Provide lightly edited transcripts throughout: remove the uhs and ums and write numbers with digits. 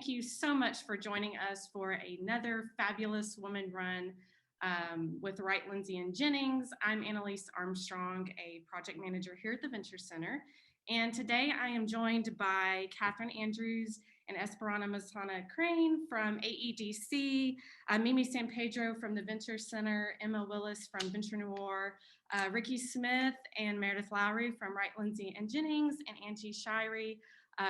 thank you so much for joining us for another fabulous woman run with Wright Lindsey Jennings. I'm Annalise Armstrong, a project manager here at the Venture Center. And today I am joined by Catherine Andrews and Esperanza Masana Crane from AEDC, Mimi San Pedro from the Venture Center, Emma Willis from Venture Noire, Ricky Smith and Meredith Lowery from Wright Lindsey Jennings, and Angie Shirey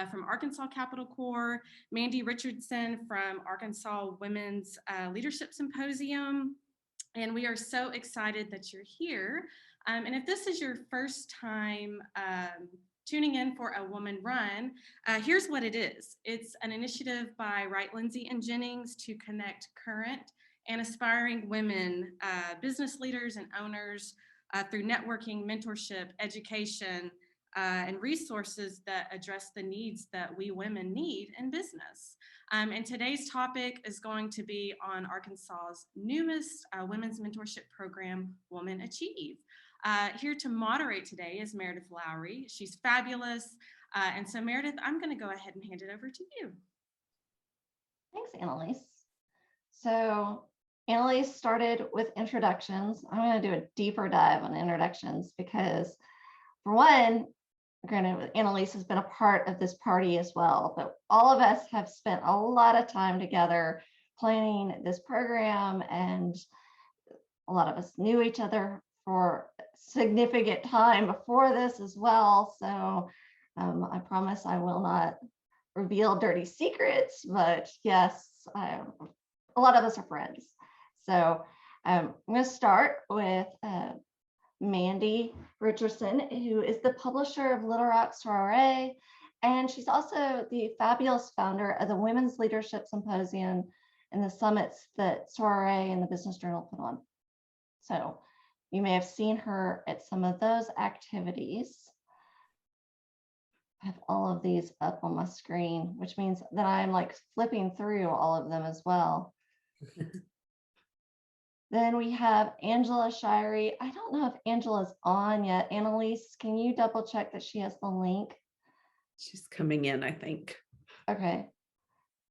from Arkansas Capital Corps, Mandy Richardson from Arkansas Women's Leadership Symposium. And we are so excited that you're here. And if this is your first time tuning in for a woman run, here's what it is. It's an initiative by Wright Lindsey Jennings to connect current and aspiring women, business leaders and owners through networking, mentorship, education, and resources that address the needs that we women need in business. And today's topic is going to be on Arkansas's newest women's mentorship program, Woman Achieve. Here to moderate today is Meredith Lowery. She's fabulous. And so Meredith, I'm going to go ahead and hand it over to you. Thanks, Annalise. So Annalise started with introductions. I'm going to do a deeper dive on introductions because, for one, granted, Annalise has been a part of this party as well, but all of us have spent a lot of time together planning this program, and a lot of us knew each other for significant time before this as well. So I promise I will not reveal dirty secrets, but yes, a lot of us are friends. So I'm going to start with Mandy Richardson, who is the publisher of Little Rock Soiree, and she's also the fabulous founder of the Women's Leadership Symposium and the summits that Soiree and the Business Journal put on. So you may have seen her at some of those activities. I have all of these up on my screen, which means that I'm like flipping through all of them as well. Then we have Angela Shirey. I don't know if Angela's on yet. Annalise, can you double check that she has the link? She's coming in, I think. Okay.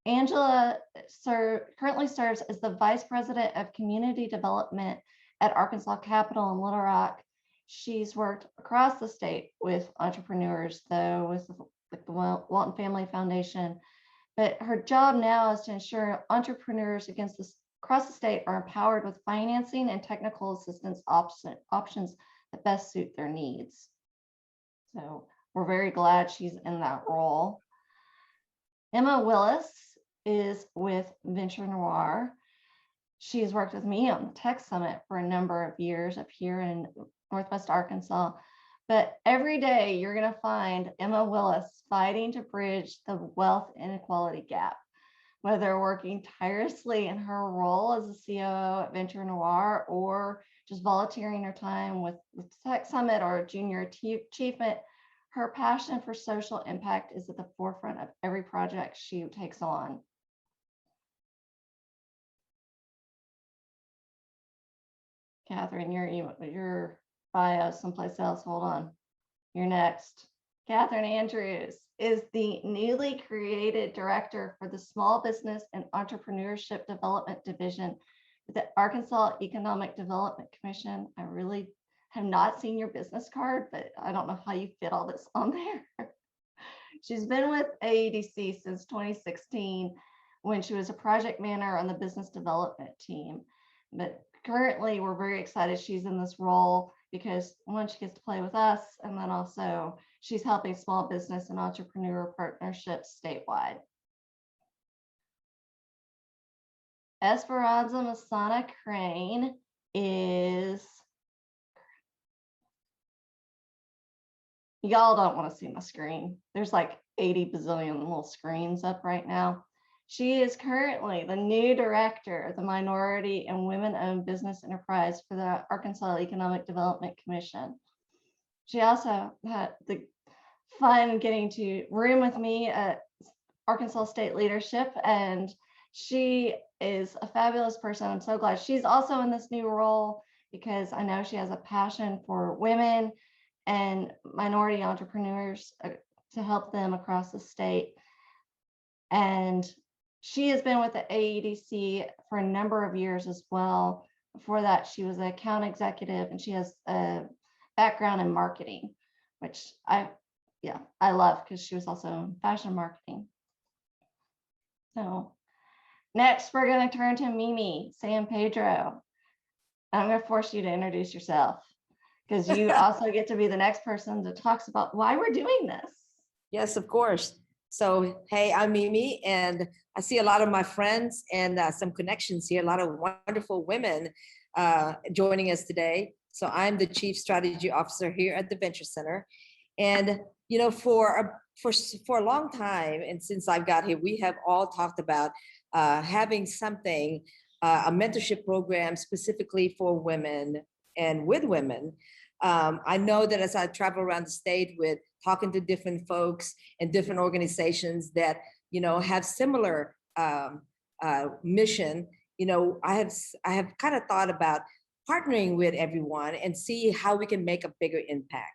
Angela currently serves as the Vice President of Community Development at Arkansas Capital in Little Rock. She's worked across the state with entrepreneurs, though, with the Walton Family Foundation. But her job now is to ensure entrepreneurs across the state are empowered with financing and technical assistance options that best suit their needs. So we're very glad she's in that role. Emma Willis is with Venture Noir. She's worked with me on the Tech Summit for a number of years up here in Northwest Arkansas. But every day you're going to find Emma Willis fighting to bridge the wealth inequality gap, whether working tirelessly in her role as a COO at Venture Noir or just volunteering her time with the Tech Summit or Junior Achievement. Her passion for social impact is at the forefront of every project she takes on. Catherine, your bio someplace else. Hold on. You're next. Catherine Andrews is the newly created director for the Small Business and Entrepreneurship Development Division with the Arkansas Economic Development Commission. I really have not seen your business card, but I don't know how you fit all this on there. She's been with AEDC since 2016 when she was a project manager on the business development team. But currently, we're very excited she's in this role because one, she gets to play with us, and then also she's helping small business and entrepreneur partnerships statewide. Esperanza Masana Crane is, y'all don't want to see my screen. There's like 80 bazillion little screens up right now. She is currently the new director of the Minority and Women-Owned Business Enterprise for the Arkansas Economic Development Commission. She also had the fun getting to room with me at Arkansas State Leadership, and she is a fabulous person. I'm so glad she's also in this new role because I know she has a passion for women and minority entrepreneurs to help them across the state. And She has been with the AEDC for a number of years as well. Before that, she was an account executive, and she has a background in marketing, which I love, because she was also in fashion marketing. So next, we're going to turn to Mimi, San Pedro. I'm going to force you to introduce yourself, because you also get to be the next person that talks about why we're doing this. Yes, of course. So, hey, I'm Mimi, and I see a lot of my friends and some connections here, a lot of wonderful women joining us today. So I'm the Chief Strategy Officer here at the Venture Center. And, you know, for a long time, and since I've got here, we have all talked about having something, a mentorship program specifically for women and with women. I know that as I travel around the state with talking to different folks and different organizations that, you know, have similar mission, you know, I have kind of thought about partnering with everyone and see how we can make a bigger impact.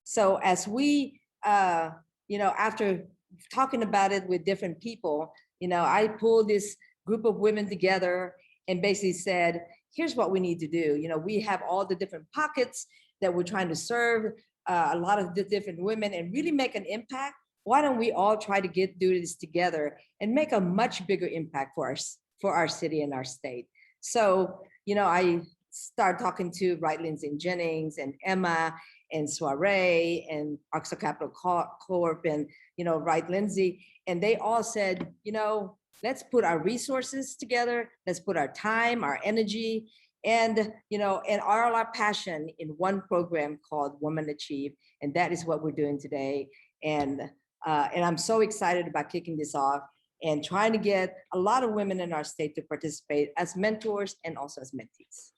So as we, you know, after talking about it with different people, you know, I pulled this group of women together and basically said, here's what we need to do. You know, we have all the different pockets that we're trying to serve, a lot of the different women, and really make an impact. Why don't we all try to do this together and make a much bigger impact for our city and our state? So, you know, I started talking to Wright Lindsey Jennings and Emma and Soiree and Arkansas Capital Corp and, you know, Wright Lindsey, and they all said, you know, let's put our resources together, let's put our time, our energy, and, you know, and all our passion in one program called Woman Achieve. And that is what we're doing today. And I'm so excited about kicking this off and trying to get a lot of women in our state to participate as mentors and also as mentees.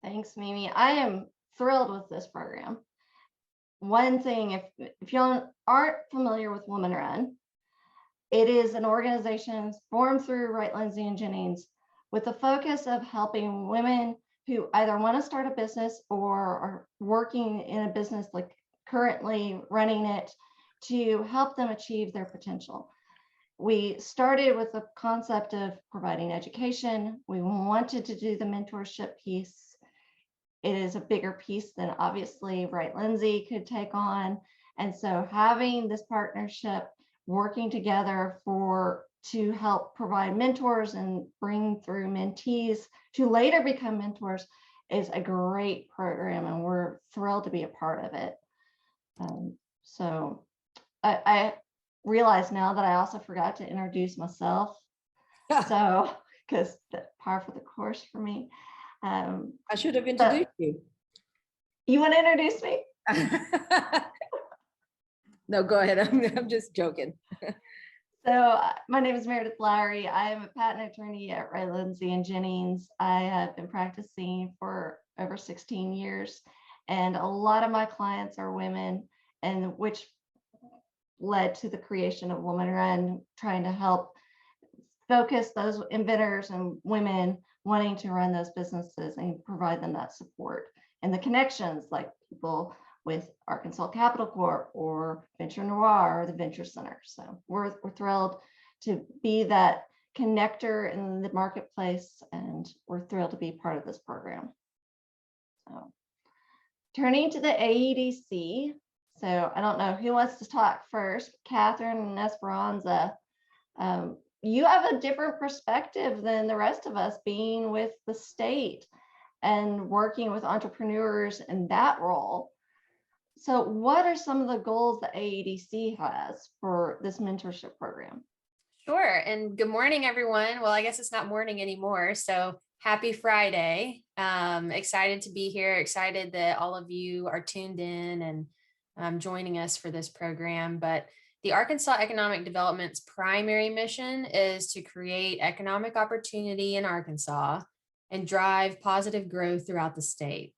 Thanks, Mimi. I am thrilled with this program. One thing, if you aren't familiar with Woman Run, it is an organization formed through Wright Lindsey Jennings with the focus of helping women who either want to start a business or are working in a business, like currently running it, to help them achieve their potential. We started with the concept of providing education. We wanted to do the mentorship piece. It is a bigger piece than obviously Wright Lindsey could take on. And so having this partnership, working together to help provide mentors and bring through mentees to later become mentors is a great program, and we're thrilled to be a part of it. So I realize now that I also forgot to introduce myself. So, because par for the course for me. I should have introduced you. You want to introduce me? No, go ahead. I'm just joking. So my name is Meredith Lowery. I am a patent attorney at Wright Lindsey Jennings. I have been practicing for over 16 years, and a lot of my clients are women, and which led to the creation of Woman Run, trying to help focus those inventors and women wanting to run those businesses and provide them that support and the connections, like people with Arkansas Capital Corp or Venture Noir or the Venture Center. So we're thrilled to be that connector in the marketplace, and we're thrilled to be part of this program. So turning to the AEDC. So I don't know who wants to talk first, Catherine and Esperanza. You have a different perspective than the rest of us, being with the state and working with entrepreneurs in that role. So what are some of the goals the AEDC has for this mentorship program? Sure. And good morning, everyone. Well, I guess it's not morning anymore. So happy Friday. Excited to be here. Excited that all of you are tuned in and joining us for this program. But the Arkansas Economic Development's primary mission is to create economic opportunity in Arkansas and drive positive growth throughout the state.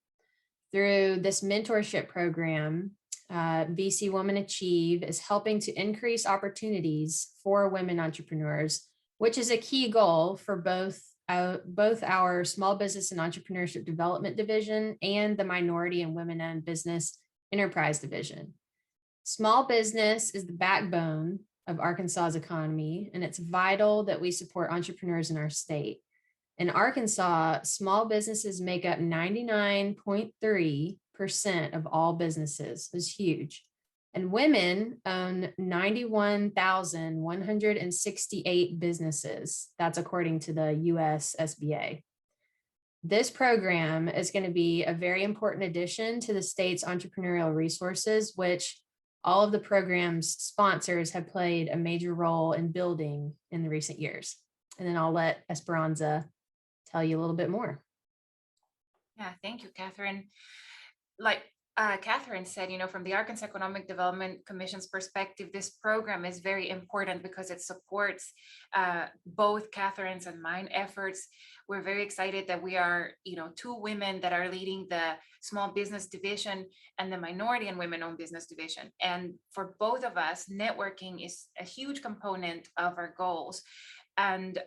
Through this mentorship program, VCWoman Achieve is helping to increase opportunities for women entrepreneurs, which is a key goal for both our Small Business and Entrepreneurship Development Division and the Minority and Women-Owned Business Enterprise Division. Small business is the backbone of Arkansas's economy, and it's vital that we support entrepreneurs in our state. In Arkansas, small businesses make up 99.3% of all businesses. It's huge. And women own 91,168 businesses. That's according to the US SBA. This program is going to be a very important addition to the state's entrepreneurial resources, which all of the program's sponsors have played a major role in building in the recent years. And then I'll let Esperanza tell you a little bit more. Yeah, thank you, Catherine. Like Catherine said, from the Arkansas Economic Development Commission's perspective, this program is very important because it supports both Catherine's and mine efforts. We're very excited that we are, two women that are leading the small business division and the minority and women-owned business division. And for both of us, networking is a huge component of our goals. And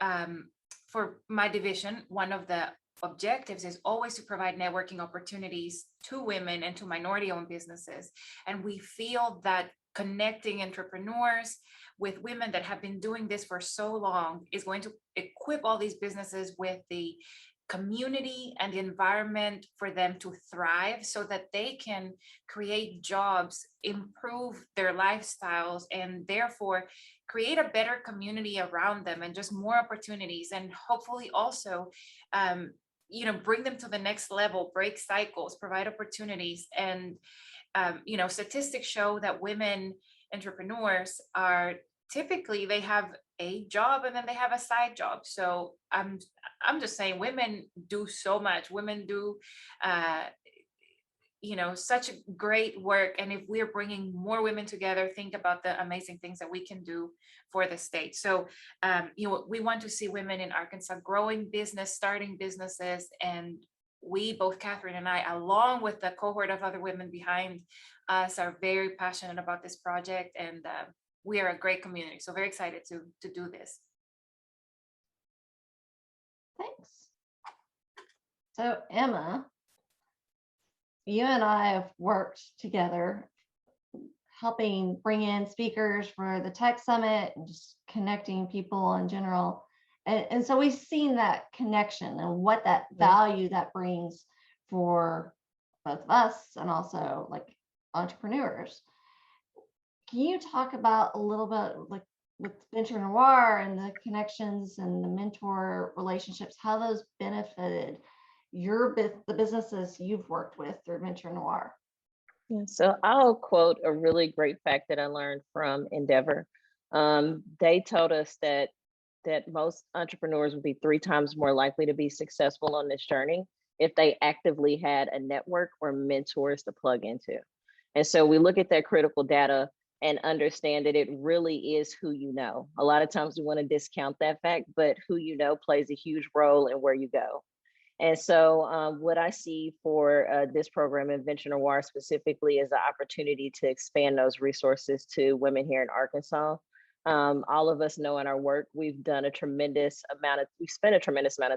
for my division, one of the objectives is always to provide networking opportunities to women and to minority-owned businesses. And we feel that connecting entrepreneurs with women that have been doing this for so long is going to equip all these businesses with the community and the environment for them to thrive so that they can create jobs, improve their lifestyles, and therefore create a better community around them and just more opportunities, and hopefully also bring them to the next level, break cycles, provide opportunities. And statistics show that women entrepreneurs are typically, they have a job and then they have a side job. So I'm just saying women do so much. Women do such great work. And if we're bringing more women together, think about the amazing things that we can do for the state. So, we want to see women in Arkansas growing business, starting businesses. And we, both Catherine and I, along with the cohort of other women behind us, are very passionate about this project. And we are a great community. So very excited to do this. Thanks. So Emma, you and I have worked together, helping bring in speakers for the Tech Summit and just connecting people in general. And so we've seen that connection and what that value that brings for both of us and also like entrepreneurs. Can you talk about a little bit like with Venture Noir and the connections and the mentor relationships, how those benefited the businesses you've worked with through Venture Noir? Yeah, so I'll quote a really great fact that I learned from Endeavor. They told us that most entrepreneurs would be 3 times more likely to be successful on this journey if they actively had a network or mentors to plug into. And so we look at that critical data and understand that it really is who you know. A lot of times we want to discount that fact, but who you know plays a huge role in where you go. And so what I see for this program in Venture Noir specifically is the opportunity to expand those resources to women here in Arkansas. All of us know in our work, we've spent a tremendous amount of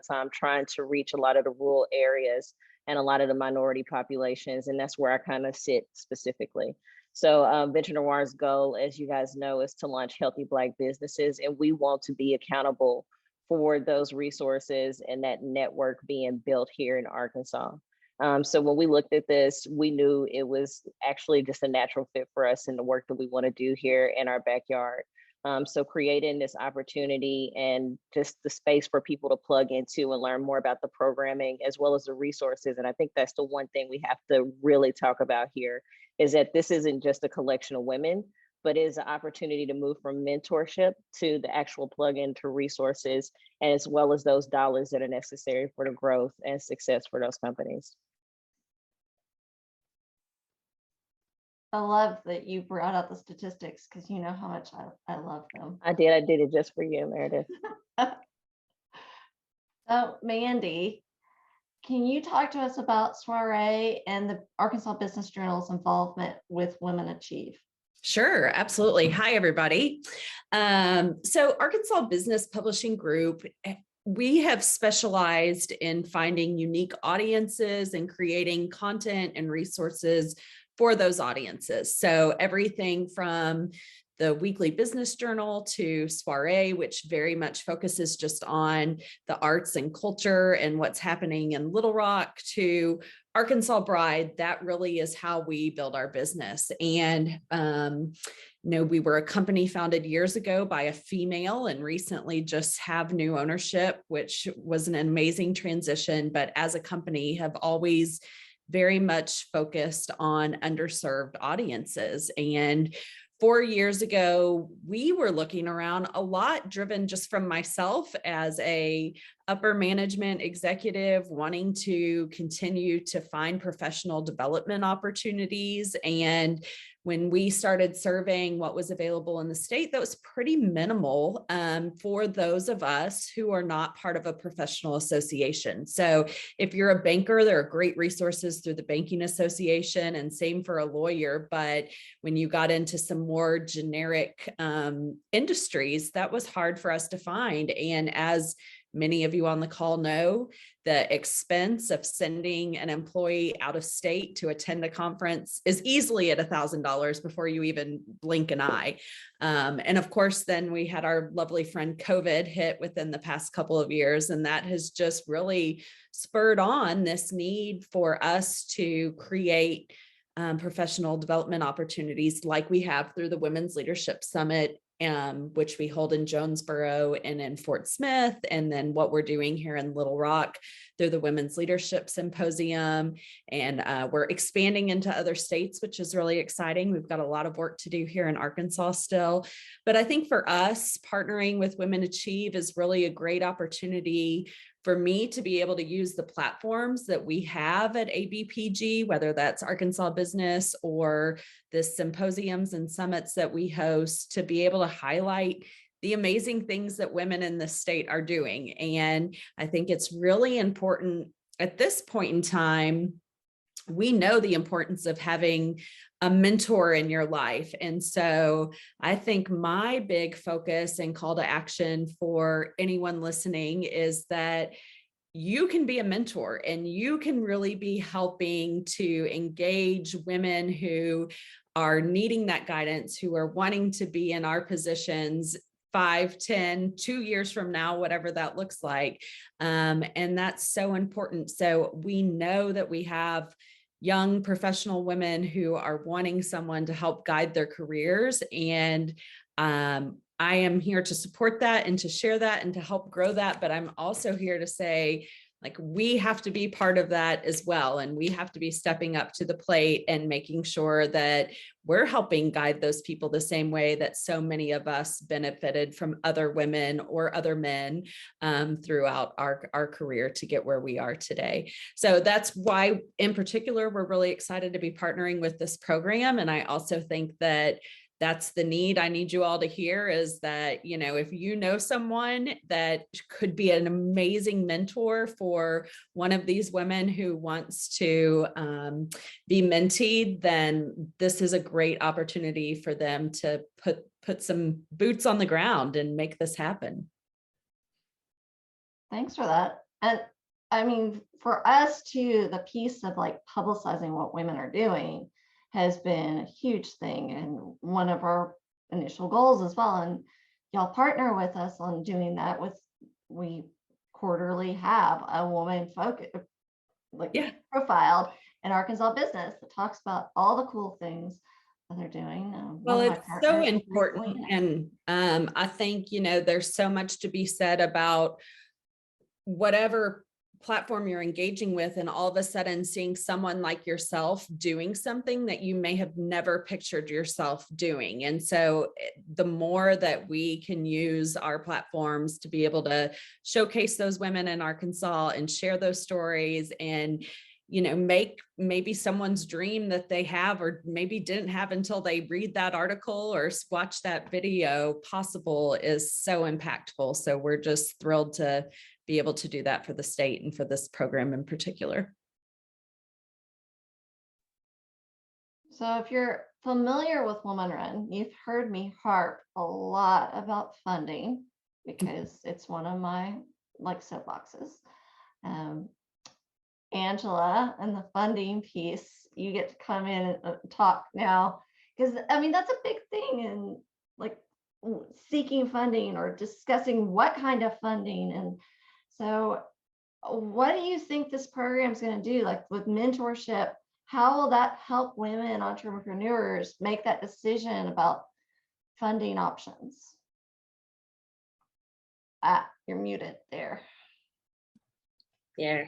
time trying to reach a lot of the rural areas and a lot of the minority populations. And that's where I kind of sit specifically. So Venture Noir's goal, as you guys know, is to launch healthy Black businesses. And we want to be accountable for those resources and that network being built here in Arkansas. So when we looked at this, we knew it was actually just a natural fit for us in the work that we want to do here in our backyard. So creating this opportunity and just the space for people to plug into and learn more about the programming as well as the resources. And I think that's the one thing we have to really talk about here is that this isn't just a collection of women, but is an opportunity to move from mentorship to the actual plug-in to resources, and as well as those dollars that are necessary for the growth and success for those companies. I love that you brought out the statistics because you know how much I love them. I did it just for you, Meredith. So Mandy, can you talk to us about Soiree and the Arkansas Business Journal's involvement with Women Achieve? Sure, absolutely. Hi, everybody. So Arkansas Business Publishing Group, we have specialized in finding unique audiences and creating content and resources for those audiences. So everything from the weekly business journal to Soiree, which very much focuses just on the arts and culture and what's happening in Little Rock, to Arkansas Bride. That really is how we build our business. And we were a company founded years ago by a female and recently just have new ownership, which was an amazing transition. But as a company, have always very much focused on underserved audiences. And 4 years ago, we were looking around a lot, driven just from myself as a upper management executive, wanting to continue to find professional development opportunities. And when we started surveying what was available in the state, that was pretty minimal for those of us who are not part of a professional association. So if you're a banker, there are great resources through the Banking Association, and same for a lawyer. But when you got into some more generic industries, that was hard for us to find. And as many of you on the call know, the expense of sending an employee out of state to attend a conference is easily at $1,000 before you even blink an eye. And of course, then we had our lovely friend COVID hit within the past couple of years, and that has just really spurred on this need for us to create professional development opportunities like we have through the Women's Leadership Summit, which we hold in Jonesboro and in Fort Smith, and then what we're doing here in Little Rock through the Women's Leadership Symposium. And we're expanding into other states, which is really exciting. We've got a lot of work to do here in Arkansas still. But I think for us, partnering with Women Achieve is really a great opportunity for me to be able to use the platforms that we have at ABPG, whether that's Arkansas Business or the symposiums and summits that we host, to be able to highlight the amazing things that women in the state are doing. And I think it's really important at this point in time. We know the importance of having a mentor in your life. And so I think my big focus and call to action for anyone listening is that you can be a mentor and you can really be helping to engage women who are needing that guidance, who are wanting to be in our positions 5, 10, 2 years from now, whatever that looks like. And that's so important. So we know that we have young professional women who are wanting someone to help guide their careers. And I am here to support that and to share that and to help grow that. But I'm also here to say, like, we have to be part of that as well. And we have to be stepping up to the plate and making sure that we're helping guide those people the same way that so many of us benefited from other women or other men throughout our career to get where we are today. So that's why, in particular, we're really excited to be partnering with this program. And I also think that that's the need I need you all to hear, is that, if you know someone that could be an amazing mentor for one of these women who wants to be mentored, then this is a great opportunity for them to put some boots on the ground and make this happen. Thanks for that. And I mean, for us too, the piece of like publicizing what women are doing has been a huge thing and one of our initial goals as well. And y'all partner with us on doing that. We quarterly have a woman focus, profiled in Arkansas Business that talks about all the cool things that they're doing. Well, it's so important. And I think, there's so much to be said about whatever platform you're engaging with, and all of a sudden seeing someone like yourself doing something that you may have never pictured yourself doing. And so the more that we can use our platforms to be able to showcase those women in Arkansas and share those stories and make maybe someone's dream that they have or maybe didn't have until they read that article or watch that video possible is so impactful. So we're just thrilled to be able to do that for the state and for this program in particular. So if you're familiar with Woman Run, you've heard me harp a lot about funding because it's one of my soapboxes. Angela and the funding piece, you get to come in and talk now, because I mean, that's a big thing in like seeking funding or discussing what kind of funding. And so what do you think this program is going to do, like with mentorship? How will that help women entrepreneurs make that decision about funding options? You're muted there. Yeah.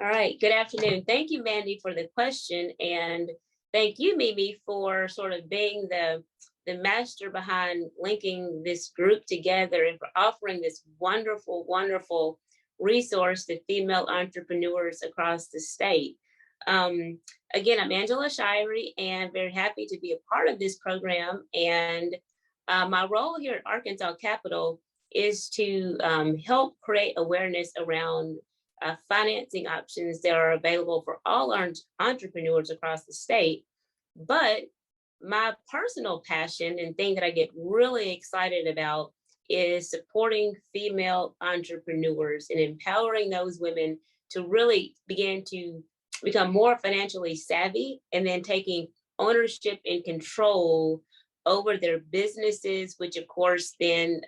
All right. Good afternoon. Thank you, Mandy, for the question. And thank you, Mimi, for sort of being the master behind linking this group together and for offering this wonderful, wonderful resource to female entrepreneurs across the state. Again, I'm Angela Shirey and very happy to be a part of this program. And my role here at Arkansas Capital is to help create awareness around financing options that are available for all our entrepreneurs across the state. But my personal passion and thing that I get really excited about is supporting female entrepreneurs and empowering those women to really begin to become more financially savvy and then taking ownership and control over their businesses, which of course then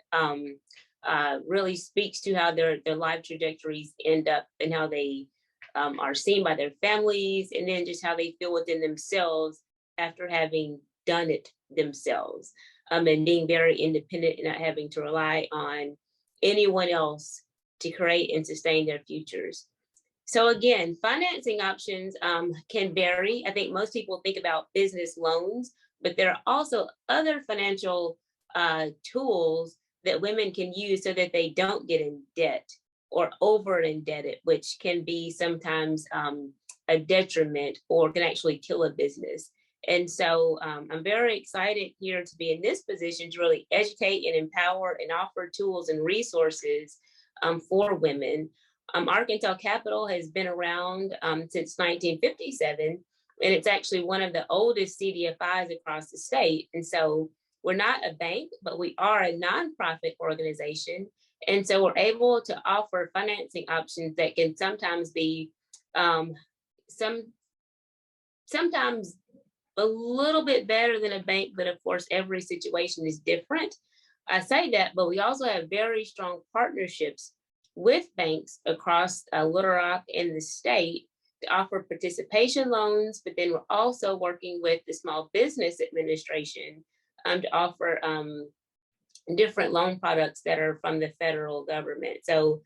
really speaks to how their life trajectories end up and how they are seen by their families, and then just how they feel within themselves after having done it themselves, and being very independent and not having to rely on anyone else to create and sustain their futures. So again, financing options can vary. I think most people think about business loans, but there are also other financial tools that women can use so that they don't get in debt or over indebted, which can be sometimes a detriment or can actually kill a business. And so I'm very excited here to be in this position to really educate and empower and offer tools and resources for women. Arkansas Capital has been around since 1957, and it's actually one of the oldest CDFIs across the state. And so we're not a bank, but we are a nonprofit organization. And so we're able to offer financing options that can sometimes be sometimes a little bit better than a bank, but of course, every situation is different. I say that, but we also have very strong partnerships with banks across Little Rock and the state to offer participation loans, but then we're also working with the Small Business Administration to offer different loan products that are from the federal government. So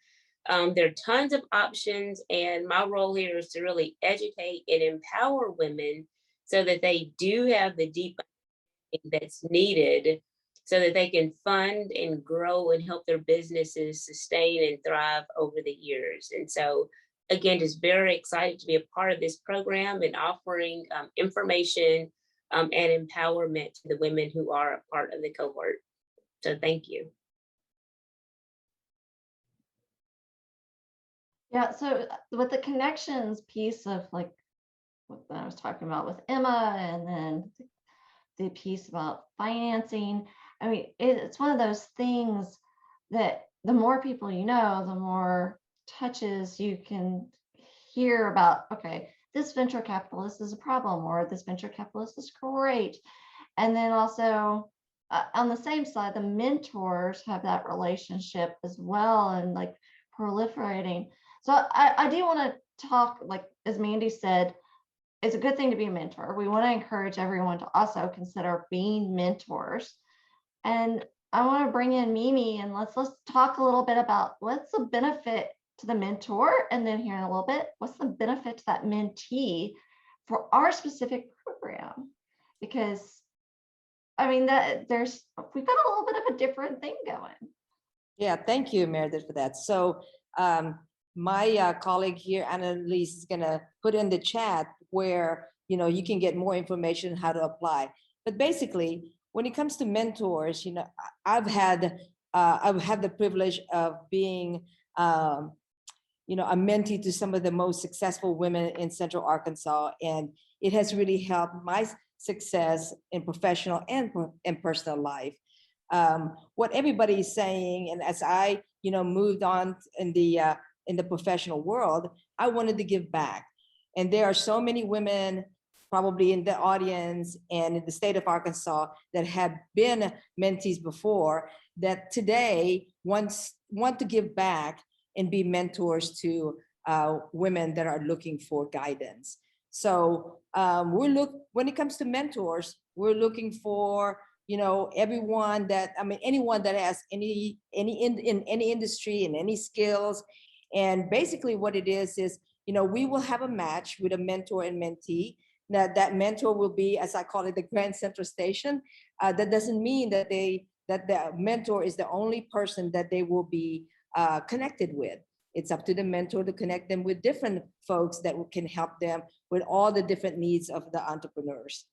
there are tons of options, and my role here is to really educate and empower women so that they do have the deep that's needed so that they can fund and grow and help their businesses sustain and thrive over the years. And so again, just very excited to be a part of this program and offering information and empowerment to the women who are a part of the cohort. So thank you. Yeah, so with the connections piece of like what I was talking about with Emma, and then the piece about financing, I mean, it's one of those things that the more people you know, the more touches you can hear about, okay, this venture capitalist is a problem, or this venture capitalist is great. And then also on the same side, the mentors have that relationship as well, and like proliferating. So I do want to talk, like, as Mandy said, it's a good thing to be a mentor. We want to encourage everyone to also consider being mentors. And I want to bring in Mimi, and let's talk a little bit about what's the benefit to the mentor, and then here in a little bit, what's the benefit to that mentee for our specific program? Because I mean, we've got a little bit of a different thing going. Yeah, thank you, Meredith, for that. So my colleague here, Annalise, is gonna put in the chat where you can get more information how to apply. But basically, when it comes to mentors, I've had the privilege of being a mentee to some of the most successful women in Central Arkansas, and it has really helped my success in professional and in personal life. What everybody is saying, and as I moved on in the professional world, I wanted to give back. And there are so many women probably in the audience and in the state of Arkansas that have been mentees before, that today want to give back and be mentors to women that are looking for guidance. So when it comes to mentors, we're looking for, you know, everyone that, I mean, anyone that has in any industry and any skills. And basically what it is, you know, we will have a match with a mentor and mentee. That mentor will be, as I call it, the Grand Central Station. That doesn't mean that the mentor is the only person that they will be connected with. It's up to the mentor to connect them with different folks that can help them with all the different needs of the entrepreneurs.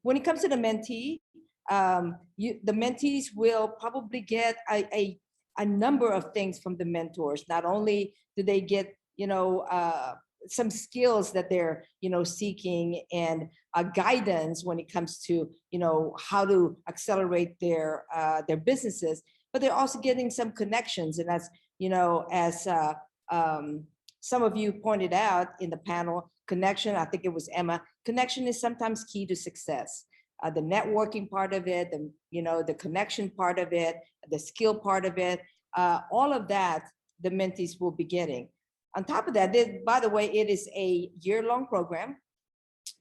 When it comes to the mentee, the mentees will probably get a number of things from the mentors. Not only do they get, you know, some skills that they're, you know, seeking, and guidance when it comes to, you know, how to accelerate their businesses, but they're also getting some connections. And that's, you know, as some of you pointed out in the panel, connection, I think it was Emma, connection is sometimes key to success. The networking part of it, you know, the connection part of it, the skill part of it, all of that the mentees will be getting. On top of that, by the way, it is a year-long program.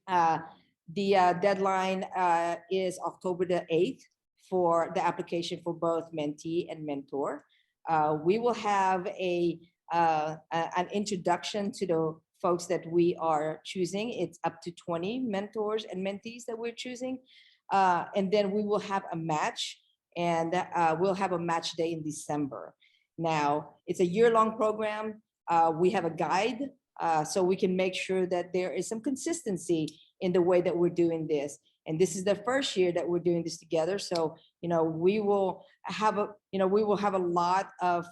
The deadline is October the 8th for the application for both mentee and mentor. We will have an introduction to the folks that we are choosing. It's up to 20 mentors and mentees that we're choosing. And then we will have a match, and we'll have a match day in December. Now, it's a year-long program. We have a guide, so we can make sure that there is some consistency in the way that we're doing this. And this is the first year that we're doing this together. So, you know, we will have a lot of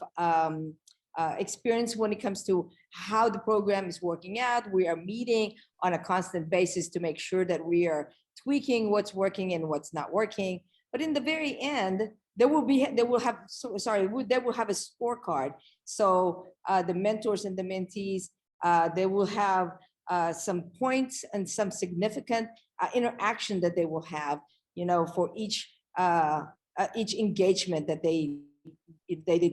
experience when it comes to how the program is working out. We are meeting on a constant basis to make sure that we are tweaking what's working and what's not working. But in the very end, they will have a scorecard. So the mentors and the mentees, they will have some points and some significant interaction that they will have, you know, for each engagement that they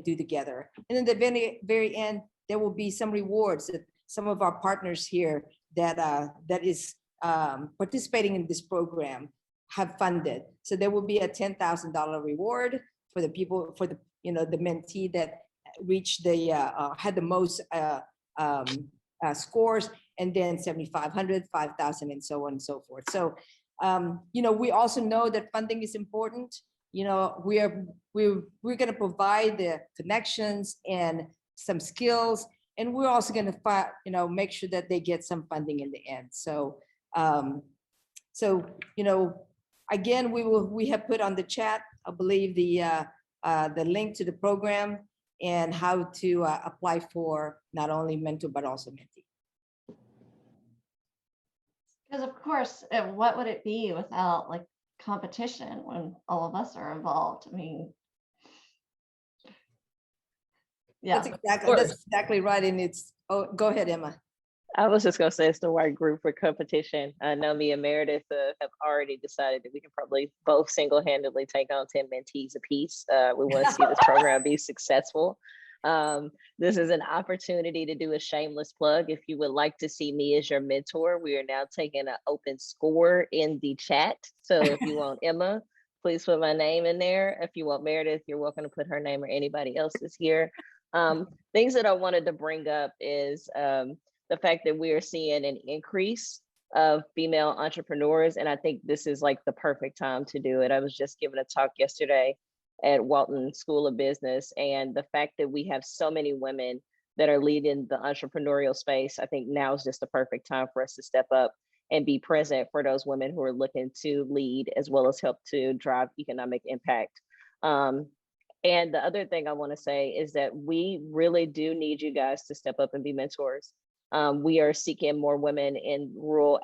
do together. And in the very, very end, there will be some rewards that some of our partners here that is participating in this program have funded. So there will be a $10,000 reward for the people, for the, you know, the mentee that reached had the most scores, and then 7,500, 5,000, and so on and so forth. So, you know, we also know that funding is important. You know, we're going to provide the connections and some skills, and we're also going to, you know, make sure that they get some funding in the end. So, you know, again, we have put on the chat, I believe, the link to the program and how to apply for not only mentor but also mentee. Because of course, what would it be without like competition when all of us are involved? I mean, yeah, that's exactly right. And it's, oh, go ahead, Emma. I was just going to say it's the right group for competition. I know me and Meredith have already decided that we can probably both single-handedly take on 10 mentees apiece. We want to see this program be successful. This is an opportunity to do a shameless plug. If you would like to see me as your mentor, we are now taking an open score in the chat. So if you want Emma, please put my name in there. If you want Meredith, you're welcome to put her name or anybody else's here. Things that I wanted to bring up is the fact that we are seeing an increase of female entrepreneurs. And I think this is like the perfect time to do it. I was just giving a talk yesterday at Walton School of Business, and the fact that we have so many women that are leading the entrepreneurial space, I think now is just the perfect time for us to step up and be present for those women who are looking to lead as well as help to drive economic impact. And the other thing I want to say is that we really do need you guys to step up and be mentors. We are seeking more women in rural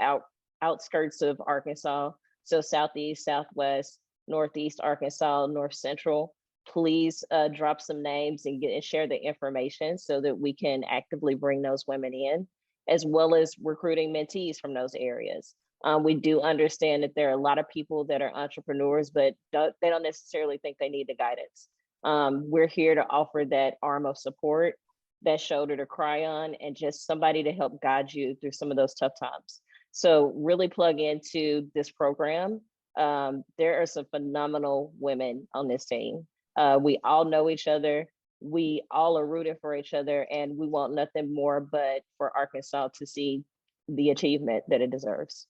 outskirts of Arkansas. So Southeast, Southwest, Northeast Arkansas, North Central. Please drop some names and share the information so that we can actively bring those women in. as well as recruiting mentees from those areas. We do understand that there are a lot of people that are entrepreneurs, but they don't necessarily think they need the guidance. We're here to offer that arm of support, that shoulder to cry on, and just somebody to help guide you through some of those tough times. So really plug into this program. There are some phenomenal women on this team. We all know each other. We all are rooting for each other, and we want nothing more but for Arkansas to see the achievement that it deserves.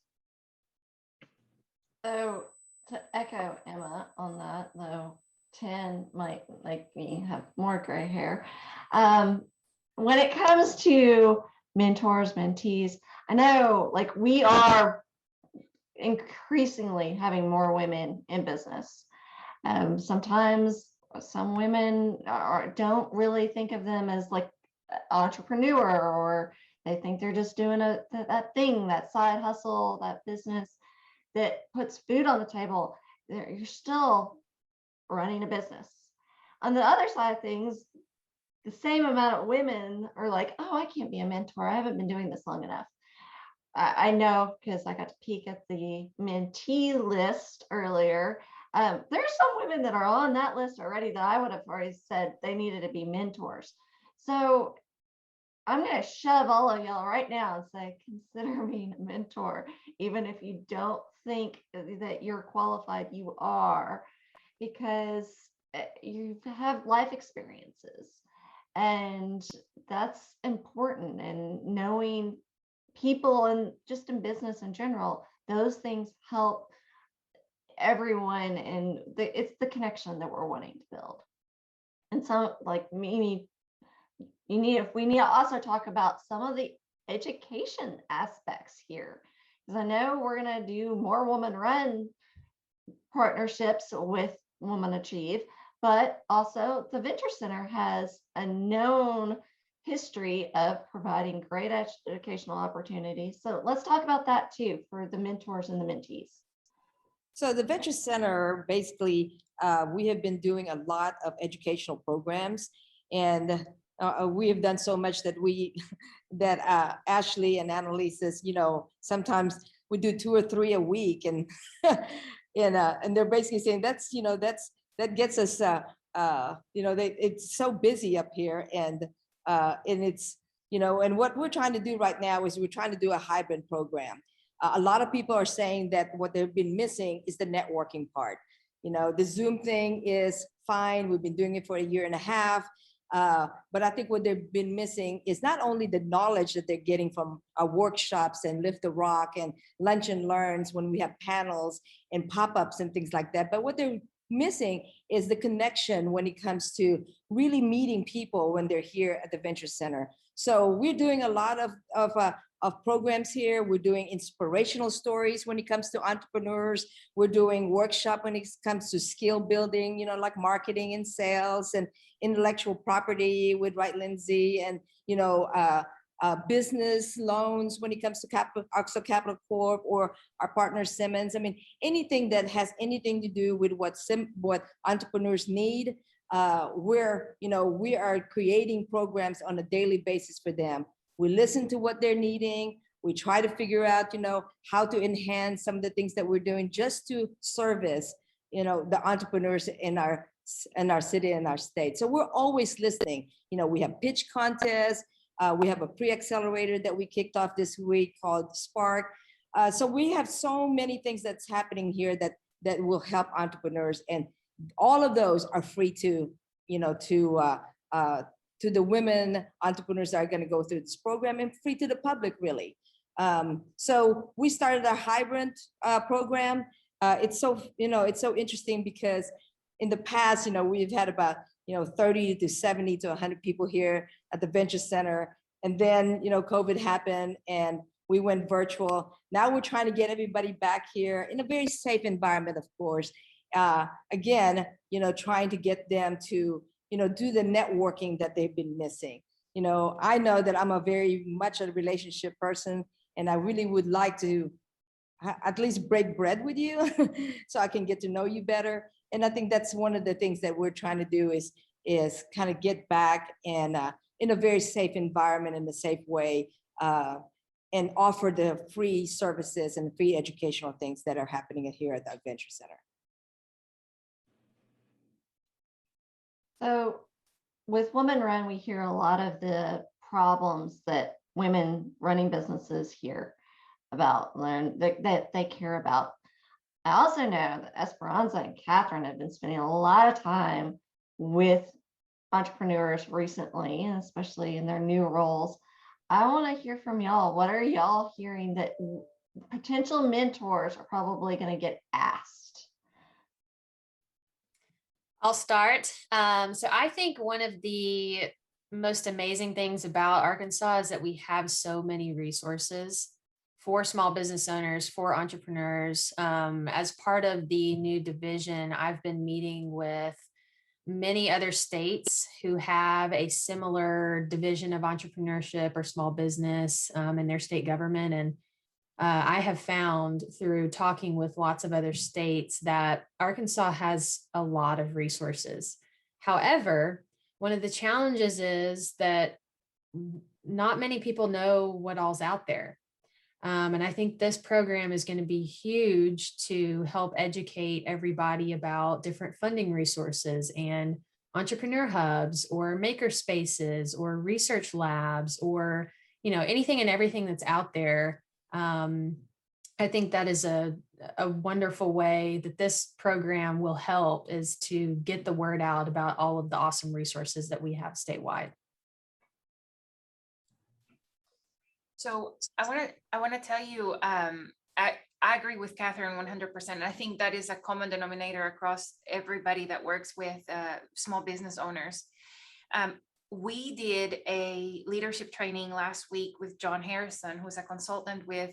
So to echo Emma on that, though 10 might make me have more gray hair. When it comes to mentors, mentees, I know like we are increasingly having more women in business. Sometimes some women don't really think of them as like entrepreneur, or they think they're just doing that thing, that side hustle, that business that puts food on the table. You're still running a business. On the other side of things, the same amount of women are like, oh, I can't be a mentor. I haven't been doing this long enough. I know because I got to peek at the mentee list earlier. There's some women that are on that list already that I would have already said they needed to be mentors. So I'm going to shove all of y'all right now and say, consider me a mentor, even if you don't think that you're qualified, you are, because you have life experiences, and that's important. And knowing people and just in business in general, those things help everyone, and it's the connection that we're wanting to build. And so like me, we need to also talk about some of the education aspects here, because I know we're going to do more woman run partnerships with Woman Achieve, but also the Venture Center has a known history of providing great educational opportunities. So let's talk about that too for the mentors and the mentees. So the Venture Center, basically, we have been doing a lot of educational programs, and we have done so much that Ashley and Annalise says, sometimes we do 2 or 3 a week, and and they're basically saying that gets us, it's so busy up here, and it's, and what we're trying to do right now is we're trying to do a hybrid program. A lot of people are saying that what they've been missing is the networking part. The Zoom thing is fine. We've been doing it for 1.5 years. But I think what they've been missing is not only the knowledge that they're getting from our workshops and Lift the Rock and Lunch and Learns when we have panels and pop-ups and things like that, but what they're missing is the connection when it comes to really meeting people when they're here at the Venture Center. So we're doing a lot of programs here. We're doing inspirational stories when it comes to entrepreneurs. We're doing workshop when it comes to skill building, like marketing and sales and intellectual property with Wright Lindsey, and business loans when it comes to Oxo Capital Corp or our partner Simmons. I mean, anything that has anything to do with what entrepreneurs need. We are creating programs on a daily basis for them. We listen to what they're needing. We try to figure out, how to enhance some of the things that we're doing just to service, the entrepreneurs in our city and our state. So we're always listening. We have pitch contests. We have a pre-accelerator that we kicked off this week called Spark. So we have so many things that's happening here that will help entrepreneurs, and all of those are free to the women entrepreneurs that are going to go through this program, and free to the public, really. So we started a hybrid program. It's so interesting because in the past, we've had about 30 to 70 to 100 people here at the Venture Center, and then COVID happened and we went virtual. Now we're trying to get everybody back here in a very safe environment, of course. Again, trying to get them to do the networking that they've been missing. I know that I'm a very much a relationship person, and I really would like to at least break bread with you so I can get to know you better. And I think that's one of the things that we're trying to do is kind of get back and in a very safe environment, in a safe way, and offer the free services and free educational things that are happening here at the Adventure Center. So with Women Run, we hear a lot of the problems that women running businesses hear about, that they care about. I also know that Esperanza and Catherine have been spending a lot of time with entrepreneurs recently, and especially in their new roles. I want to hear from y'all. What are y'all hearing that potential mentors are probably going to get asked? I'll start. So I think one of the most amazing things about Arkansas is that we have so many resources for small business owners, for entrepreneurs. As part of the new division, I've been meeting with many other states who have a similar division of entrepreneurship or small business in their state government. And I have found through talking with lots of other states that Arkansas has a lot of resources. However, one of the challenges is that not many people know what all's out there. And I think this program is going to be huge to help educate everybody about different funding resources and entrepreneur hubs or maker spaces or research labs or, anything and everything that's out there. I think that is a wonderful way that this program will help, is to get the word out about all of the awesome resources that we have statewide. So I want to tell you, I agree with Catherine 100%. I think that is a common denominator across everybody that works with small business owners. We did a leadership training last week with John Harrison, who's a consultant with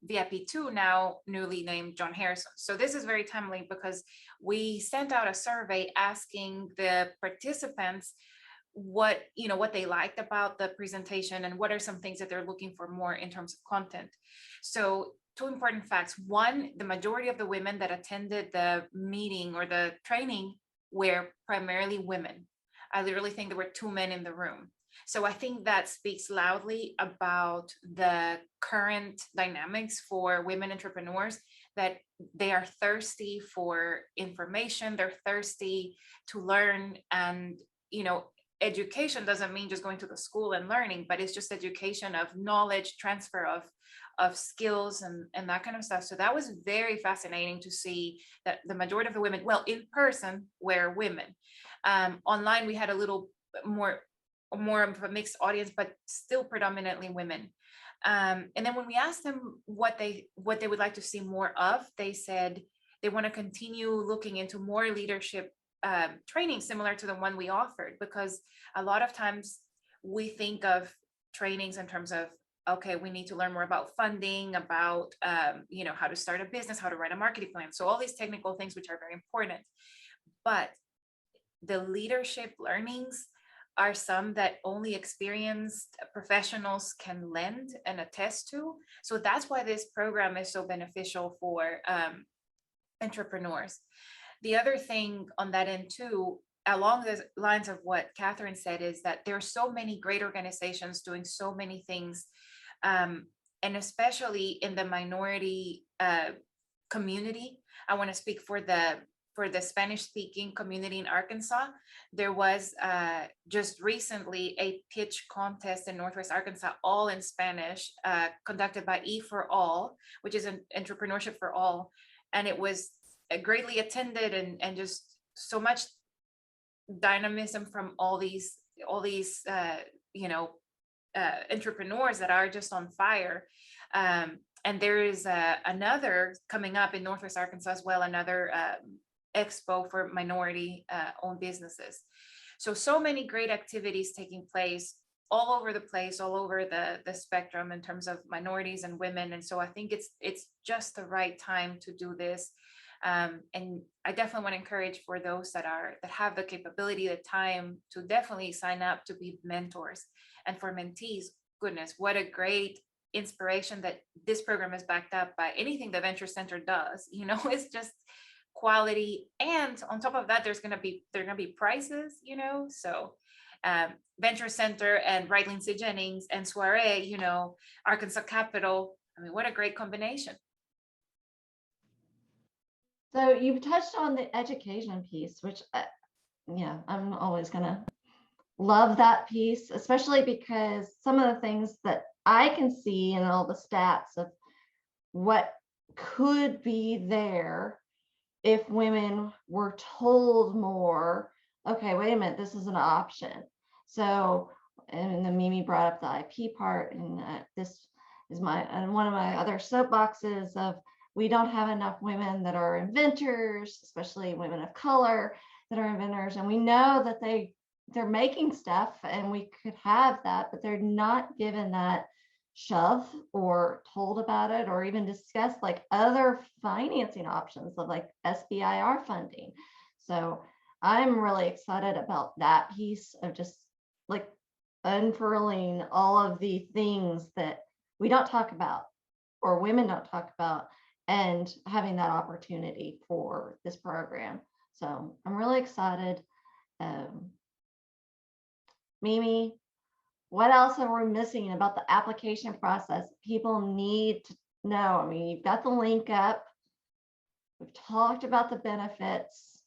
VIP2, now newly named John Harrison. So this is very timely because we sent out a survey asking the participants what they liked about the presentation and what are some things that they're looking for more in terms of content. So two important facts. One, the majority of the women that attended the meeting or the training were primarily women. I literally think there were 2 men in the room. So I think that speaks loudly about the current dynamics for women entrepreneurs, that they are thirsty for information, they're thirsty to learn. And, education doesn't mean just going to the school and learning, but it's just education of knowledge, transfer of skills and that kind of stuff. So that was very fascinating to see that the majority of the women, well, in person, were women. Online, we had a little more of a mixed audience, but still predominantly women. And then when we asked them what they would like to see more of, they said they want to continue looking into more leadership training similar to the one we offered, because a lot of times we think of trainings in terms of, okay, we need to learn more about funding, about how to start a business, how to write a marketing plan. So all these technical things, which are very important, but the leadership learnings are some that only experienced professionals can lend and attest to. So that's why this program is so beneficial for entrepreneurs. The other thing on that end too, along the lines of what Catherine said, is that there are so many great organizations doing so many things, and especially in the minority community. I want to speak for the Spanish-speaking community in Arkansas. There was just recently a pitch contest in Northwest Arkansas, all in Spanish, conducted by E4All, which is an entrepreneurship for all. And it was greatly attended and just so much dynamism from all these entrepreneurs that are just on fire. And there is another coming up in Northwest Arkansas as well, another expo for minority owned businesses. So many great activities taking place all over the place, all over the spectrum in terms of minorities and women. And so I think it's just the right time to do this. And I definitely want to encourage for those that have the capability, the time, to definitely sign up to be mentors. And for mentees, goodness, what a great inspiration that this program is backed up by anything the Venture Center does. It's just quality, and on top of that, there are going to be prizes. So Venture Center and Wright Lindsey Jennings and Soiree, you know, Arkansas Capital. I mean, what a great combination. So you've touched on the education piece, which, yeah, I'm always gonna love that piece, especially because some of the things that I can see in all the stats of what could be there if women were told more, okay, wait a minute, this is an option. So, and then Mimi brought up the IP part, and this is one of my other soapboxes of, we don't have enough women that are inventors, especially women of color that are inventors. And we know that they're making stuff and we could have that, but they're not given that shove or told about it, or even discussed like other financing options of like SBIR funding. So I'm really excited about that piece of just like unfurling all of the things that we don't talk about or women don't talk about, and having that opportunity for this program. So I'm really excited. Mimi, what else are we missing about the application process? People need to know. I mean, you've got the link up. We've talked about the benefits.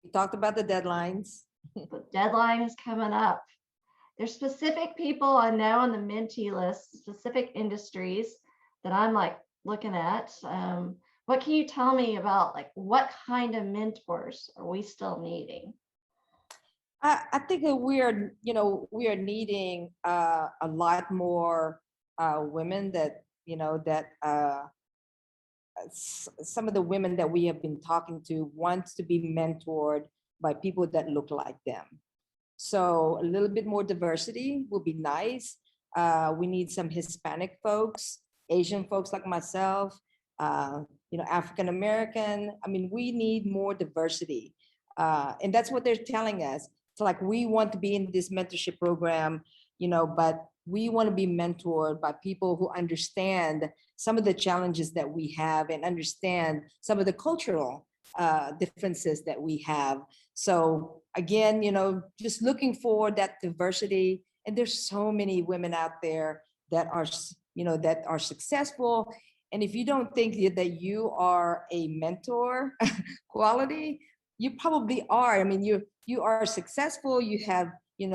We talked about the deadlines. The deadline is coming up. There's specific people I know on the mentee list, specific industries that I'm like looking at. What can you tell me about like what kind of mentors are we still needing? I think that we are needing a lot more women that, some of the women that we have been talking to wants to be mentored by people that look like them. So a little bit more diversity would be nice. We need some Hispanic folks, Asian folks like myself, African American. I mean, we need more diversity. And that's what they're telling us. It's like, we want to be in this mentorship program, but we want to be mentored by people who understand some of the challenges that we have and understand some of the cultural differences that we have. So again, just looking for that diversity. And there's so many women out there that are, that are successful. And if you don't think that you are a mentor quality, you probably are. I mean, you are successful. You have,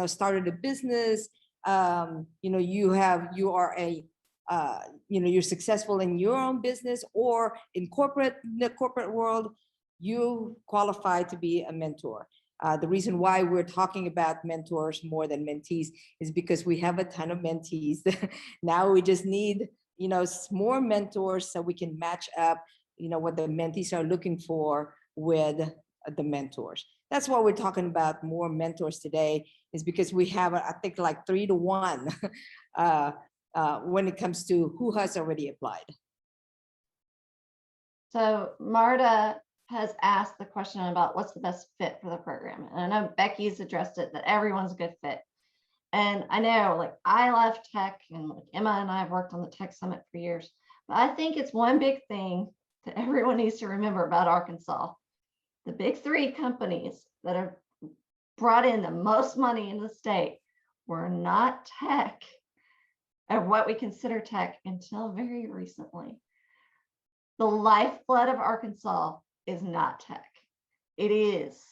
started a business. You're successful in your own business or in the corporate world. You qualify to be a mentor. The reason why we're talking about mentors more than mentees is because we have a ton of mentees. Now we just need, more mentors so we can match up, what the mentees are looking for with the mentors. That's why we're talking about more mentors today, is because we have, I think, like 3 to 1 when it comes to who has already applied. So Marta has asked the question about what's the best fit for the program. And I know Becky's addressed it, that everyone's a good fit. And I know, like, I left tech, and like Emma and I have worked on the tech summit for years, but I think it's one big thing that everyone needs to remember about Arkansas. The big 3 companies that have brought in the most money in the state were not tech, and what we consider tech, until very recently. The lifeblood of Arkansas is not tech. It is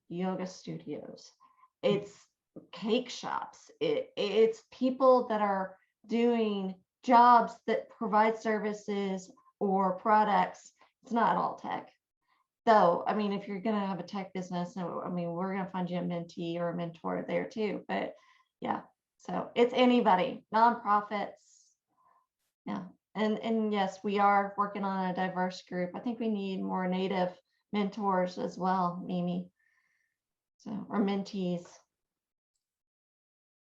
yoga studios. It's cake shops. It's people that are doing jobs that provide services or products. It's not all tech. So, I mean, if you're going to have a tech business, I mean, we're going to find you a mentee or a mentor there too. But yeah, so it's anybody, nonprofits. Yeah. And yes, we are working on a diverse group. I think we need more Native mentors as well, Mimi. So, or mentees.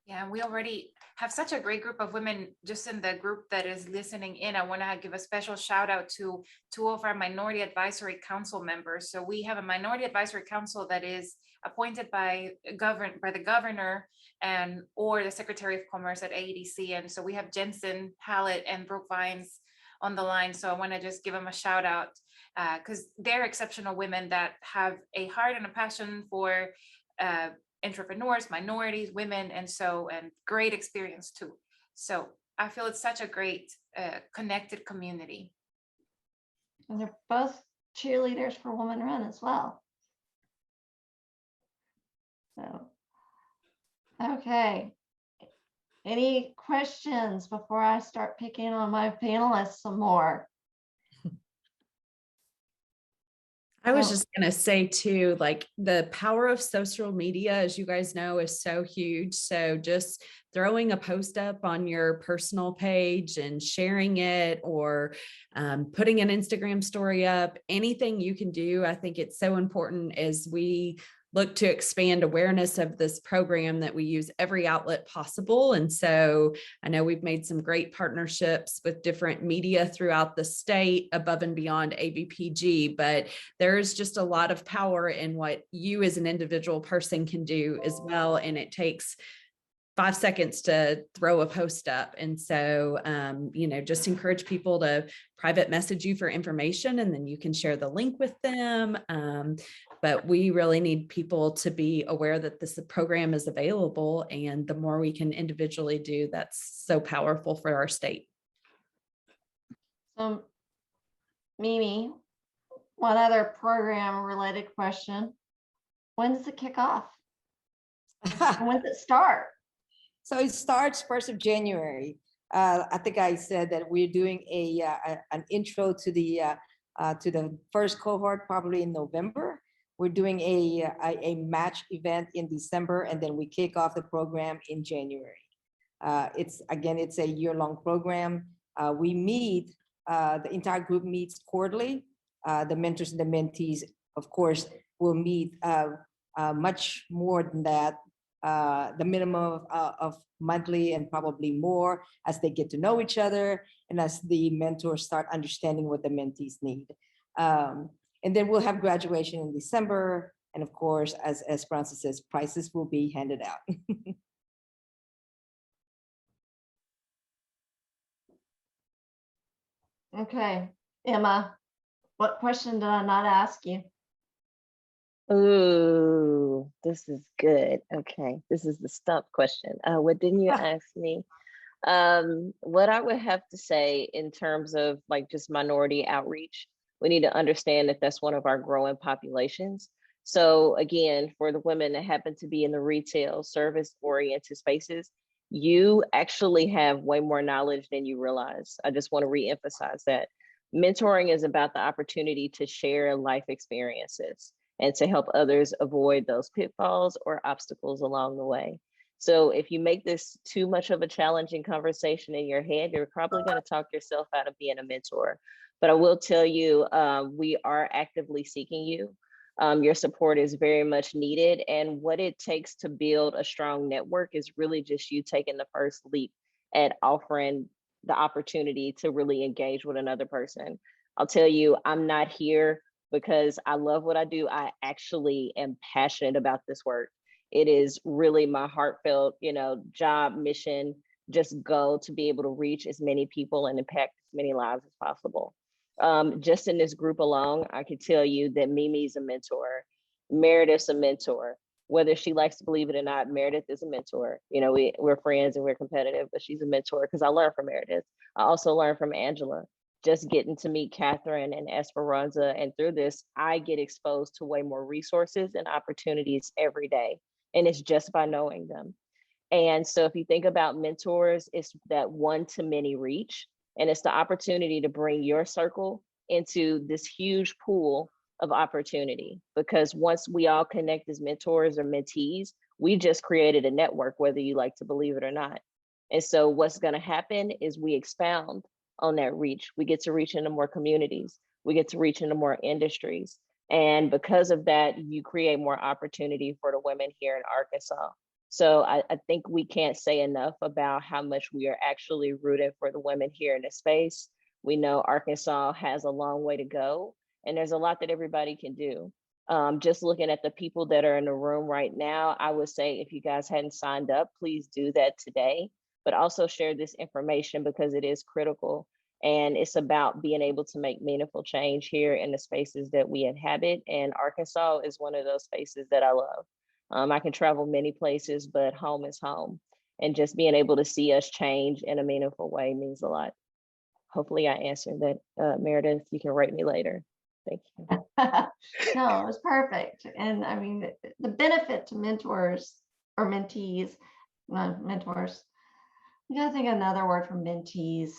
Yeah, we already have such a great group of women just in the group that is listening in. I want to give a special shout out to 2 of our Minority Advisory Council members. So we have a Minority Advisory Council that is appointed by the governor and or the Secretary of Commerce at AEDC. And so we have Jensen Hallett and Brooke Vines on the line. So I want to just give them a shout out because they're exceptional women that have a heart and a passion for entrepreneurs, minorities, women, and great experience too. So I feel it's such a great connected community. And they're both cheerleaders for Woman Run as well. So, okay. Any questions before I start picking on my panelists some more? I was Oh. just going to say too, like the power of social media, as you guys know, is so huge. So just throwing a post up on your personal page and sharing it, or putting an Instagram story up, anything you can do. I think it's so important as we look to expand awareness of this program that we use every outlet possible. And so I know we've made some great partnerships with different media throughout the state above and beyond ABPG, but there's just a lot of power in what you as an individual person can do as well. And it takes 5 seconds to throw a post up. And so, just encourage people to private message you for information, and then you can share the link with them. But we really need people to be aware that this program is available, and the more we can individually do, that's so powerful for our state. So, Mimi, one other program related question. When does it kick off? When does it start? So it starts 1st of January. I think I said that we're doing an intro to the first cohort probably in November. We're doing a match event in December, and then we kick off the program in January. It's a year-long program. We meet, the entire group meets quarterly. The mentors and the mentees, of course, will meet much more than that. The minimum of monthly, and probably more as they get to know each other and as the mentors start understanding what the mentees need. And then we'll have graduation in December. And of course, as Francis says, prizes will be handed out. Okay, Emma, what question did I not ask you? Ooh, this is good. Okay, this is the stump question. What didn't you ask me? What I would have to say in terms of like just minority outreach, we need to understand that that's one of our growing populations. So again, for the women that happen to be in the retail service-oriented spaces, you actually have way more knowledge than you realize. I just want to reemphasize that. Mentoring is about the opportunity to share life experiences and to help others avoid those pitfalls or obstacles along the way. So if you make this too much of a challenging conversation in your head, you're probably going to talk yourself out of being a mentor. But I will tell you, we are actively seeking you. Your support is very much needed. And what it takes to build a strong network is really just you taking the first leap at offering the opportunity to really engage with another person. I'll tell you, I'm not here because I love what I do. I actually am passionate about this work. It is really my heartfelt, job, mission, just go to be able to reach as many people and impact as many lives as possible. Just in this group alone, I can tell you that Mimi's a mentor, Meredith's a mentor. Whether she likes to believe it or not, Meredith is a mentor. We're friends and we're competitive, but she's a mentor because I learned from Meredith. I also learned from Angela. Just getting to meet Catherine and Esperanza, and through this, I get exposed to way more resources and opportunities every day. And it's just by knowing them. And so if you think about mentors, it's that one-to-many reach. And it's the opportunity to bring your circle into this huge pool of opportunity. Because once we all connect as mentors or mentees, we just created a network, whether you like to believe it or not. And so what's going to happen is we expound on that reach. We get to reach into more communities. We get to reach into more industries. And because of that, you create more opportunity for the women here in Arkansas. So I think we can't say enough about how much we are actually rooting for the women here in this space. We know Arkansas has a long way to go, and there's a lot that everybody can do. Just looking at the people that are in the room right now, I would say if you guys hadn't signed up, please do that today, but also share this information because it is critical. And it's about being able to make meaningful change here in the spaces that we inhabit. And Arkansas is one of those spaces that I love. I can travel many places, but home is home. And just being able to see us change in a meaningful way means a lot. Hopefully I answered that, Meredith. You can write me later. Thank you. No, it was perfect. And I mean, the benefit to mentors or mentees, mentors, I gotta think of another word for mentees.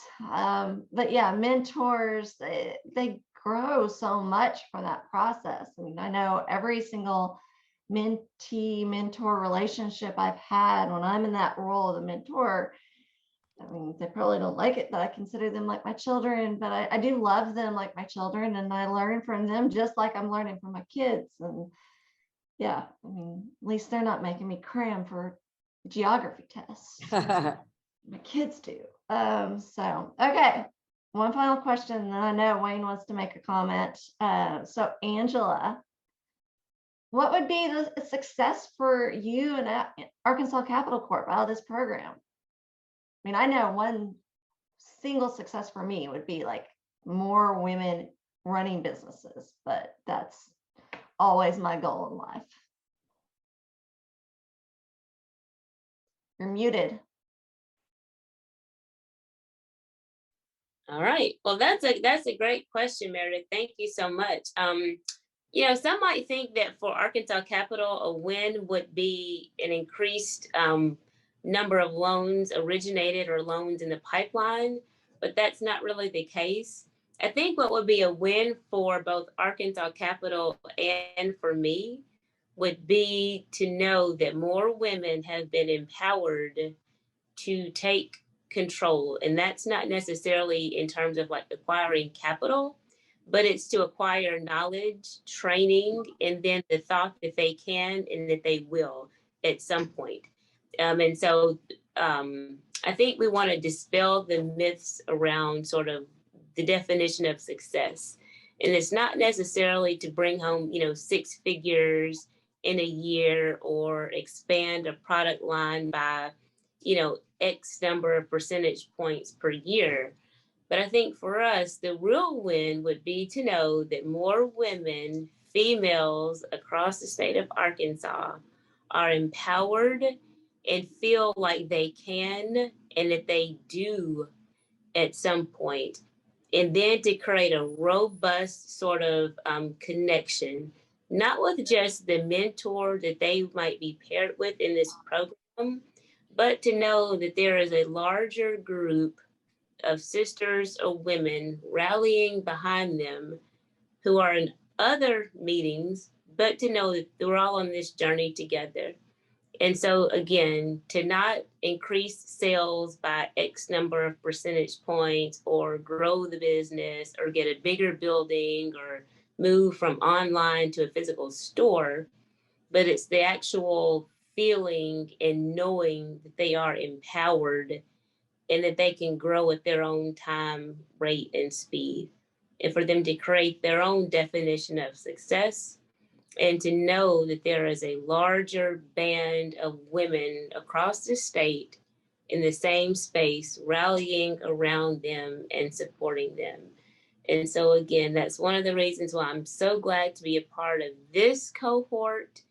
But yeah, mentors, they grow so much from that process. I mean, I know every single mentee mentor relationship I've had, when I'm in that role of the mentor, I mean, they probably don't like it that I consider them like my children, but I do love them like my children, and I learn from them just like I'm learning from my kids. And yeah, I mean, at least they're not making me cram for geography tests. My kids do. So, okay. One final question, and then I know Wayne wants to make a comment. So Angela, what would be the success for you and Arkansas Capital Corp out of this program? I mean, I know one single success for me would be like more women running businesses, but that's always my goal in life. You're muted. All right. Well, that's a great question, Meredith. Thank you so much. You know, some might think that for Arkansas Capital, a win would be an increased number of loans originated or loans in the pipeline, but that's not really the case. I think what would be a win for both Arkansas Capital and for me would be to know that more women have been empowered to take control. And that's not necessarily in terms of like acquiring capital, but it's to acquire knowledge, training, and then the thought that they can and that they will at some point. And so I think we want to dispel the myths around sort of the definition of success. And it's not necessarily to bring home, you know, 6 figures in a year or expand a product line by, you know, X number of percentage points per year. But I think for us, the real win would be to know that more women, females across the state of Arkansas are empowered and feel like they can and that they do at some point. And then to create a robust sort of connection, not with just the mentor that they might be paired with in this program, but to know that there is a larger group of sisters or women rallying behind them who are in other meetings, but to know that we're all on this journey together. And so again, to not increase sales by X number of percentage points or grow the business or get a bigger building or move from online to a physical store, but it's the actual feeling and knowing that they are empowered and that they can grow at their own time, rate, and speed. And for them to create their own definition of success and to know that there is a larger band of women across the state in the same space, rallying around them and supporting them. And so again, that's one of the reasons why I'm so glad to be a part of this cohort,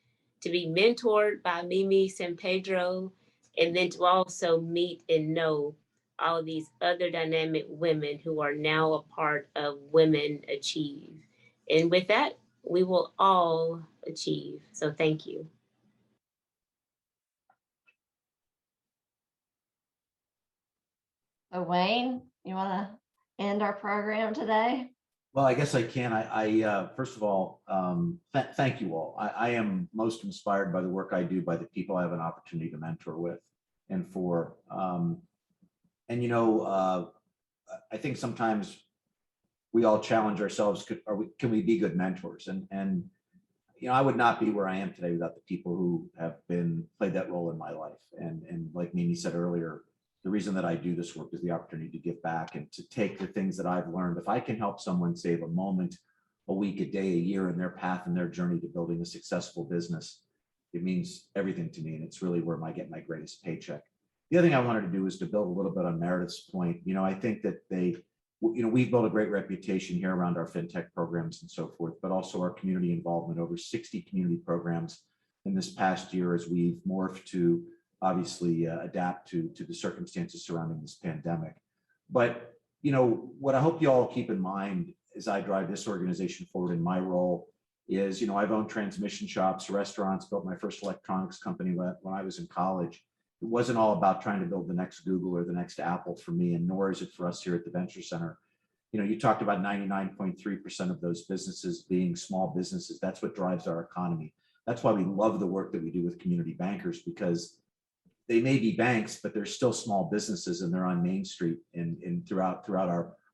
to be mentored by Mimi and Pedro, and then to also meet and know all of these other dynamic women who are now a part of Women Achieve. And with that, we will all achieve. So thank you. So Wayne, you want to end our program today? Well, I guess I can. I first of all, thank you all. I am most inspired by the work I do, by the people I have an opportunity to mentor with and for. And, you know, I think sometimes we all challenge ourselves, can we be good mentors? And, you know, I would not be where I am today without the people who have played that role in my life. And like Mimi said earlier, the reason that I do this work is the opportunity to give back and to take the things that I've learned. If I can help someone save a moment, a week, a day, a year in their path and their journey to building a successful business, it means everything to me. And it's really where I get my greatest paycheck. The other thing I wanted to do is to build a little bit on Meredith's point. You know, I think that we've built a great reputation here around our fintech programs and so forth, but also our community involvement, over 60 community programs in this past year as we've morphed to obviously adapt to the circumstances surrounding this pandemic. But, you know, what I hope you all keep in mind as I drive this organization forward in my role is, you know, I've owned transmission shops, restaurants, built my first electronics company when I was in college. It wasn't all about trying to build the next Google or the next Apple for me, and nor is it for us here at the Venture Center. You know, you talked about 99.3% of those businesses being small businesses. That's what drives our economy. That's why we love the work that we do with community bankers, because they may be banks, but they're still small businesses, and they're on Main Street and throughout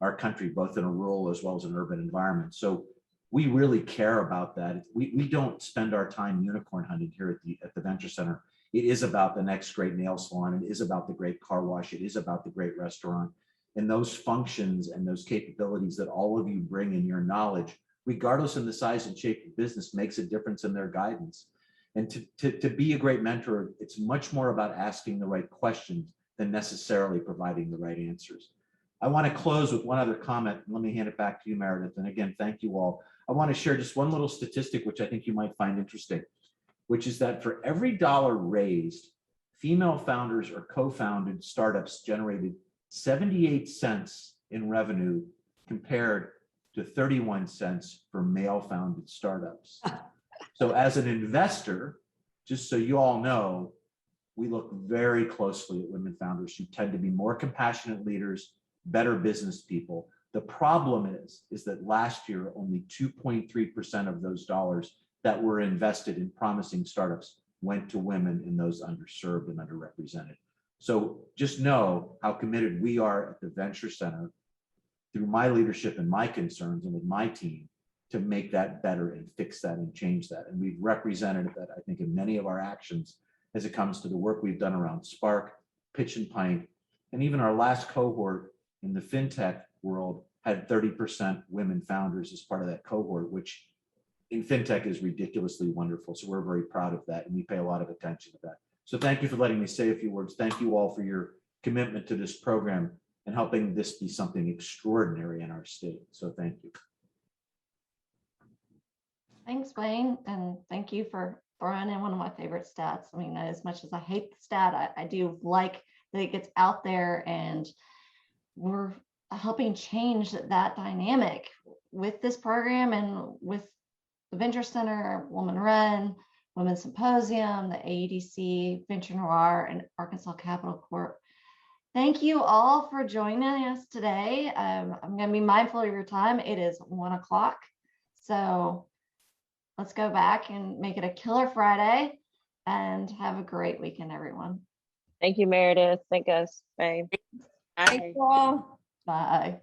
our country, both in a rural as well as an urban environment. So we really care about that. We don't spend our time unicorn hunting here at the Venture Center. It is about the next great nail salon. It is about the great car wash. It is about the great restaurant. And those functions and those capabilities that all of you bring in your knowledge, regardless of the size and shape of business, makes a difference in their guidance. And to be a great mentor, it's much more about asking the right questions than necessarily providing the right answers. I want to close with one other comment. Let me hand it back to you, Meredith. And again, thank you all. I want to share just one little statistic, which I think you might find interesting, which is that for every dollar raised, female founders or co-founded startups generated 78 cents in revenue compared to 31 cents for male-founded startups. So as an investor, just so you all know, we look very closely at women founders who tend to be more compassionate leaders, better business people. The problem is that last year, only 2.3% of those dollars that were invested in promising startups went to women in those underserved and underrepresented. So just know how committed we are at the Venture Center through my leadership and my concerns and with my team to make that better and fix that and change that. And we've represented that, I think, in many of our actions as it comes to the work we've done around Spark, Pitch and Pint, and even our last cohort in the fintech world had 30% women founders as part of that cohort, which in fintech is ridiculously wonderful. So we're very proud of that, and we pay a lot of attention to that. So thank you for letting me say a few words. Thank you all for your commitment to this program and helping this be something extraordinary in our state. So thank you. Thanks, Wayne, and thank you for throwing in one of my favorite stats. I mean, as much as I hate the stat, I do like that it gets out there, and we're helping change that dynamic with this program and with the Venture Center, Woman Run, Women's Symposium, the AEDC, Venture Noir, and Arkansas Capital Corp. Thank you all for joining us today. I'm going to be mindful of your time. It is 1 o'clock. So let's go back and make it a killer Friday and have a great weekend, everyone. Thank you, Meredith. Thank us. Bye. Thank you all. Bye.